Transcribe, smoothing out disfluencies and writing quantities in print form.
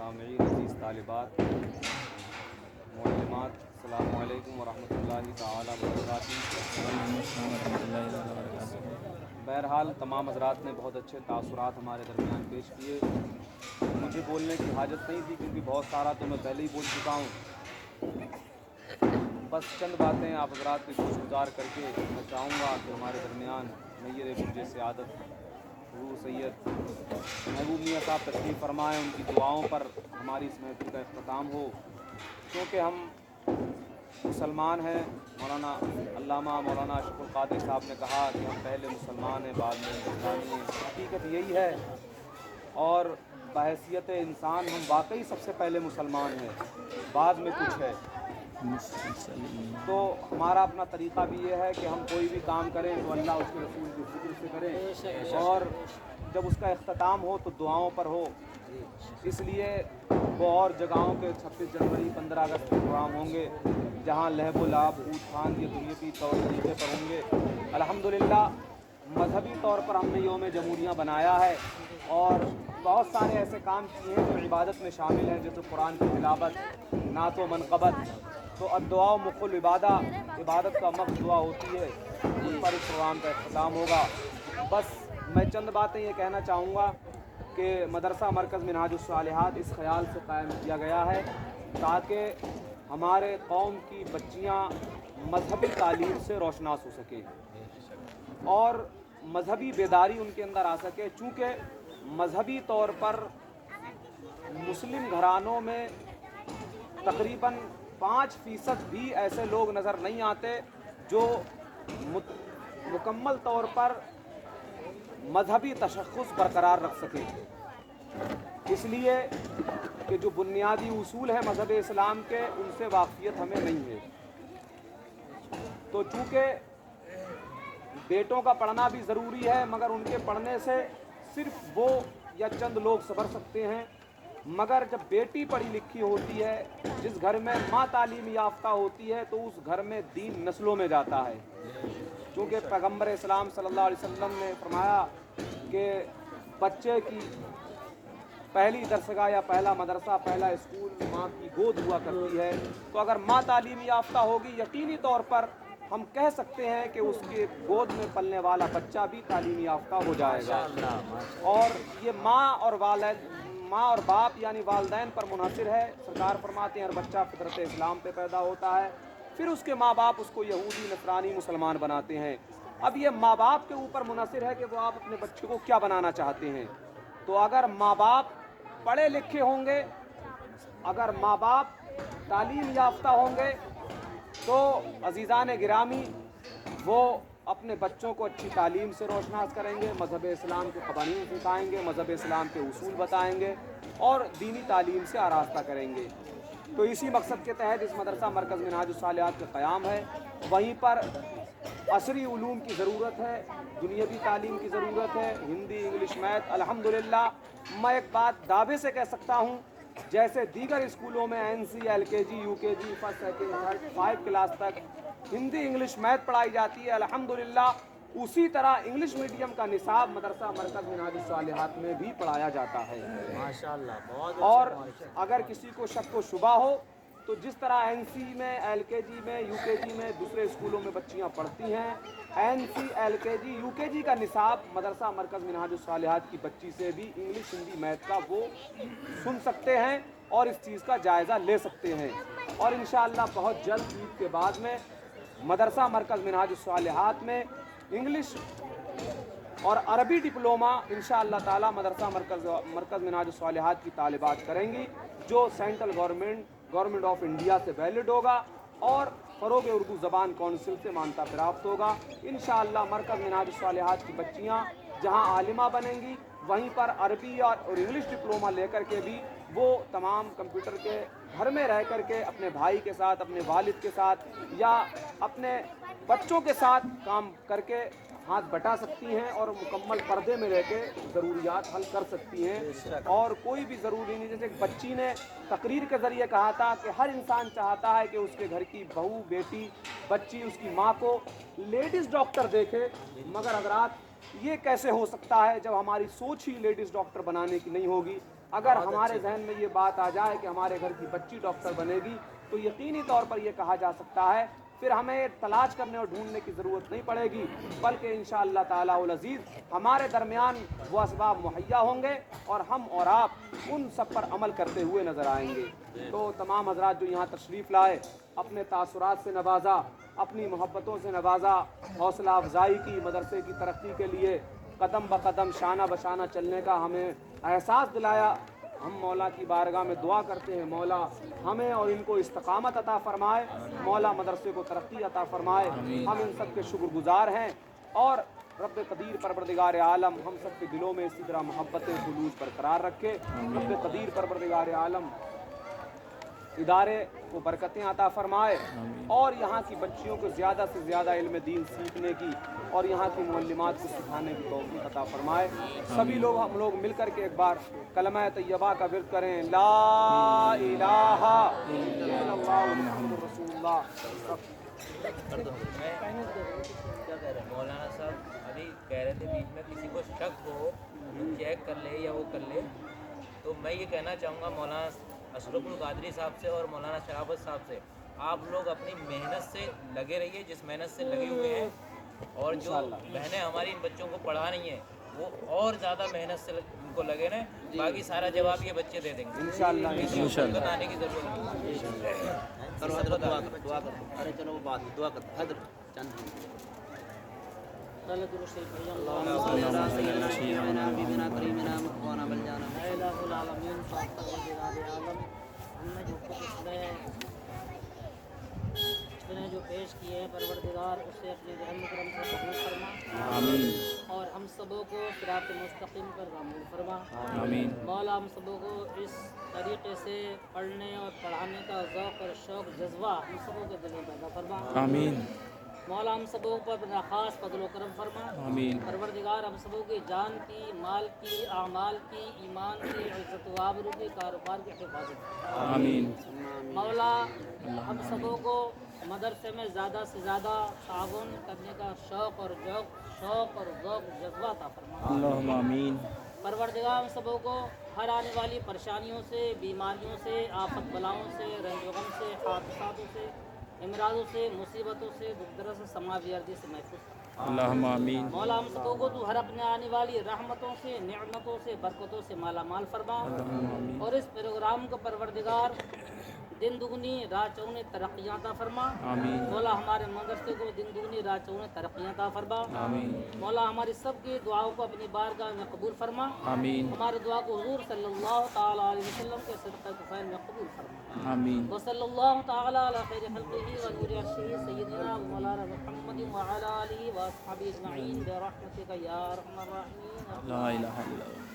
سامعین عزیز طالبات معلمات، السلام علیکم ورحمۃ اللہ تعالیٰ وبرکاتہ۔ بہرحال تمام حضرات نے بہت اچھے تاثرات ہمارے درمیان پیش کیے۔ مجھے بولنے کی حاجت نہیں تھی کیونکہ بہت سارا تو میں پہلے ہی بول چکا ہوں۔ بس چند باتیں آپ حضرات کی گوش گزار کر کے میں چاہوں گا کہ ہمارے درمیان نیر برج سعادت حضور سید محبوب میاں صاحب تشریف فرمائیں، ان کی دعاؤں پر ہماری اس محفل کا اختتام ہو۔ کیونکہ ہم مسلمان ہیں، مولانا علامہ مولانا اشرف القادری صاحب نے کہا کہ ہم پہلے مسلمان ہیں بعد میں ہندوستانی ہیں۔ حقیقت یہی ہے، اور بحیثیت انسان ہم واقعی سب سے پہلے مسلمان ہیں، بعد میں کچھ ہے۔ تو ہمارا اپنا طریقہ بھی یہ ہے کہ ہم کوئی بھی کام کریں تو اللہ اس کے رسول کی ذکر سے کریں، اور جب اس کا اختتام ہو تو دعاؤں پر ہو۔ اس لیے وہ اور جگہوں کے 26 جنوری 15 اگست کے پروگرام ہوں گے جہاں لہب و لعب اونٹ خان یہ دنیاوی طور طریقے پر ہوں گے۔ الحمدللہ مذہبی طور پر ہم نے یوم جمہوریہ بنایا ہے، اور بہت سارے ایسے کام کیے ہیں جو عبادت میں شامل ہیں، جیسے قرآن کی تلاوت، نعت و منقبت۔ تو الدعاء مخ العبادہ، عبادت کا مخ دعا ہوتی ہے، اس پر اس پروگرام کا اختتام ہوگا۔ بس میں چند باتیں یہ کہنا چاہوں گا کہ مدرسہ مرکز منہاج الصالحات اس خیال سے قائم کیا گیا ہے تاکہ ہمارے قوم کی بچیاں مذہبی تعلیم سے روشناس ہو سکیں اور مذہبی بیداری ان کے اندر آ سکے، چونکہ مذہبی طور پر مسلم گھرانوں میں تقریباً 5% بھی ایسے لوگ نظر نہیں آتے جو مکمل طور پر مذہبی تشخص برقرار رکھ سکیں۔ اس لیے کہ جو بنیادی اصول ہیں مذہب اسلام کے، ان سے واقفیت ہمیں نہیں ہے۔ تو چونکہ بیٹوں کا پڑھنا بھی ضروری ہے، مگر ان کے پڑھنے سے صرف وہ یا چند لوگ سنور سکتے ہیں، مگر جب بیٹی پڑھی لکھی ہوتی ہے، جس گھر میں ماں تعلیم یافتہ ہوتی ہے، تو اس گھر میں دین نسلوں میں جاتا ہے۔ چونکہ پیغمبر اسلام صلی اللہ علیہ وسلم نے فرمایا کہ بچے کی پہلی درسگاہ یا پہلا مدرسہ، پہلا اسکول ماں کی گود ہوا کرتی ہے۔ تو اگر ماں تعلیم یافتہ ہوگی، یقینی طور پر ہم کہہ سکتے ہیں کہ اس کے گود میں پلنے والا بچہ بھی تعلیم یافتہ ہو جائے گا۔ اور یہ ماں اور باپ یعنی والدین پر منحصر ہے۔ سرکار فرماتے ہیں ہر بچہ فطرت اسلام پہ پیدا ہوتا ہے، پھر اس کے ماں باپ اس کو یہودی، نصرانی، مسلمان بناتے ہیں۔ اب یہ ماں باپ کے اوپر منحصر ہے کہ وہ آپ اپنے بچے کو کیا بنانا چاہتے ہیں۔ تو اگر ماں باپ پڑھے لکھے ہوں گے، اگر ماں باپ تعلیم یافتہ ہوں گے، تو عزیزان گرامی وہ اپنے بچوں کو اچھی تعلیم سے روشناس کریں گے، مذہب اسلام کے قوانین سکھائیں گے، مذہب اسلام کے اصول بتائیں گے، اور دینی تعلیم سے آراستہ کریں گے۔ تو اسی مقصد کے تحت اس مدرسہ مرکز منہاج الصالحات کا قیام ہے۔ وہیں پر عصری علوم کی ضرورت ہے، دنیاوی تعلیم کی ضرورت ہے، ہندی، انگلش، میتھ۔ الحمدللہ میں ایک بات دعوے سے کہہ سکتا ہوں، جیسے دیگر اسکولوں میں NC، LKG، UKG، first, second, third, 5 class تک ہندی، انگلش، میتھ پڑھائی جاتی ہے، الحمدللہ اسی طرح انگلش میڈیم کا نصاب مدرسہ مرکز منہاج الصالحات میں بھی پڑھایا جاتا ہے۔ ماشاءاللہ بہت اور اگر کسی کو شک و شبہ ہو تو جس طرح NC میں، LKG میں، UKG میں دوسرے اسکولوں میں بچیاں پڑھتی ہیں، NC، LKG، UKG کا نصاب مدرسہ مرکز منہاج الصالحات کی بچی سے بھی انگلش، ہندی، میتھ کا وہ سن سکتے ہیں اور اس چیز کا جائزہ لے سکتے ہیں۔ اور انشاءاللہ بہت جلد عید کے بعد میں مدرسہ مرکز منہاج الصالحات میں انگلش اور عربی ڈپلومہ انشاءاللہ تعالی مدرسہ مرکز منہاج الصالحات کی طالبات کریں گی، جو سینٹرل گورنمنٹ آف انڈیا سے ویلڈ ہوگا اور فروغ اردو زبان کونسل سے مانتا پراپت ہوگا۔ انشاءاللہ مرکز منہاج الصالحات کی بچیاں جہاں عالمہ بنیں گی، وہیں پر عربی اور انگلش ڈپلومہ لے کر کے بھی وہ تمام کمپیوٹر کے گھر میں رہ کر کے اپنے بھائی کے ساتھ، اپنے والد کے ساتھ یا اپنے بچوں کے ساتھ کام کر کے ہاتھ بٹا سکتی ہیں اور مکمل پردے میں رہ کے ضروریات حل کر سکتی ہیں۔ اور کوئی بھی ضروری نہیں، جیسے ایک بچی نے تقریر کے ذریعے کہا تھا کہ ہر انسان چاہتا ہے کہ اس کے گھر کی بہو، بیٹی، بچی، اس کی ماں کو لیڈیز ڈاکٹر دیکھے، مگر حضرات یہ کیسے ہو سکتا ہے جب ہماری سوچ ہی لیڈیز ڈاکٹر بنانے کی نہیں ہوگی۔ اگر ہمارے ذہن میں یہ بات آ جائے کہ ہمارے گھر کی بچی ڈاکٹر بنے گی تو یقینی طور پر یہ کہا جا سکتا ہے پھر ہمیں تلاش کرنے اور ڈھونڈنے کی ضرورت نہیں پڑے گی، بلکہ انشاءاللہ تعالی العزیز ہمارے درمیان وہ اسباب مہیا ہوں گے اور ہم اور آپ ان سب پر عمل کرتے ہوئے نظر آئیں گے۔ تو تمام حضرات جو یہاں تشریف لائے، اپنے تاثرات سے نوازا، اپنی محبتوں سے نوازا، حوصلہ افزائی کی، مدرسے کی ترقی کے لیے قدم بقدم شانہ بشانہ چلنے کا ہمیں احساس دلایا، ہم مولا کی بارگاہ میں دعا کرتے ہیں مولا ہمیں اور ان کو استقامت عطا فرمائے، مولا مدرسے کو ترقی عطا فرمائے۔ ہم ان سب کے شکر گزار ہیں، اور رب قدیر پروردگار عالم ہم سب کے دلوں میں اسی طرح محبت خلوص برقرار رکھے۔ رب قدیر پروردگار عالم ادارے کو برکتیں عطا فرمائے، اور یہاں کی بچیوں کو زیادہ سے زیادہ علم دین سیکھنے کی اور یہاں کی معلمات کو سکھانے کی توفیق عطا فرمائے۔ سبھی لوگ ہم لوگ مل کر کے ایک بار کلمہ طیبہ کا ورد کریں، لا الہ الا اللہ محمد رسول اللہ۔ کیا کہہ رہے ہیں مولانا صاحب ابھی کہہ رہے تھے بیچ میں کسی کو شک ہو تو چیک کر لے یا وہ کر لے، تو میں یہ کہنا چاہوں گا مولانا اشرف القادری صاحب سے اور مولانا شرافت صاحب سے، آپ لوگ اپنی محنت سے لگے رہیے جس محنت سے لگے ہوئے ہیں، اور جو بہنیں ہماری ان بچوں کو پڑھا رہی ہیں وہ اور زیادہ محنت سے ان کو لگے رہیں، باقی سارا جواب یہ بچے دے دیں گے انشاءاللہ کسی کو شرکت آنے کی ضرورت نہیں۔ کرو حضرت دعا کرو، دعا کرو، ارے چلو وہ بات دعا کرو حضرت چند اللهم صل على سيدنا سيدنا حبيبنا كريمنا مقوانا بلجانا اے الہ العالمین پروردگار عالم، ہم نے جو کچھ نے جو پیش کیے ہیں پروردگار اسے اپنے رحم کرم سے قبول فرما، آمین اور ہم سبوں کو صراط مستقیم پر گامزن فرما۔ آمین مولا ہم سبوں کو اس طریقے سے پڑھنے اور پڑھانے کا ذوق اور شوق جذبہ ہم سبوں کے دلوں میں پیدا فرما۔ آمین مولا ہم سبوں پر اپنا خاص فضل و کرم فرما۔ آمین پروردگار ہم سبوں کی جان کی، مال کی، اعمال کی، ایمان کی، عزت و آبرو کی، کاروبار کی حفاظت۔ آمین مولا ہم سبوں کو مدرسے میں زیادہ سے زیادہ تعاون کرنے کا شوق اور ذوق جذبہ عطا فرما۔ اللہم آمین پروردگار ہم سبوں کو ہر آنے والی پریشانیوں سے، بیماریوں سے، آفت بلاؤں سے، رنج و غم سے، حادثاتوں سے، امراضوں سے، مصیبتوں سے، دکھ درد سے، سماوی عرضی سے محفوظ فرما۔ اللہم آمین مولا ہم سبوں کو تو ہر اپنے آنے والی رحمتوں سے، نعمتوں سے، برکتوں سے مالا مال فرما، اور اس پروگرام کو پروردگار دن دگنی رات چوگنی ترقیاں عطا فرما۔ آمین مولا ہمارے مدرسے کو دن دگنی رات چوگنی ترقیاں عطا فرما۔ آمین مولا ہماری سب کی دعاؤں کو اپنی بارگاہ میں قبول فرما۔ آمین ہماری دعا کو حضور صلی اللہ تعالی علیہ وسلم کے صدقہ طفیل میں قبول فرما۔ آمین وصلی اللہ تعالی علی خیر خلقہ و نور عرشہ سیدنا و مولانا محمد وعلی آلہ و اصحابہ اجمعین برحمتک یا ارحم الراحمین۔ لا الہ الا اللہ۔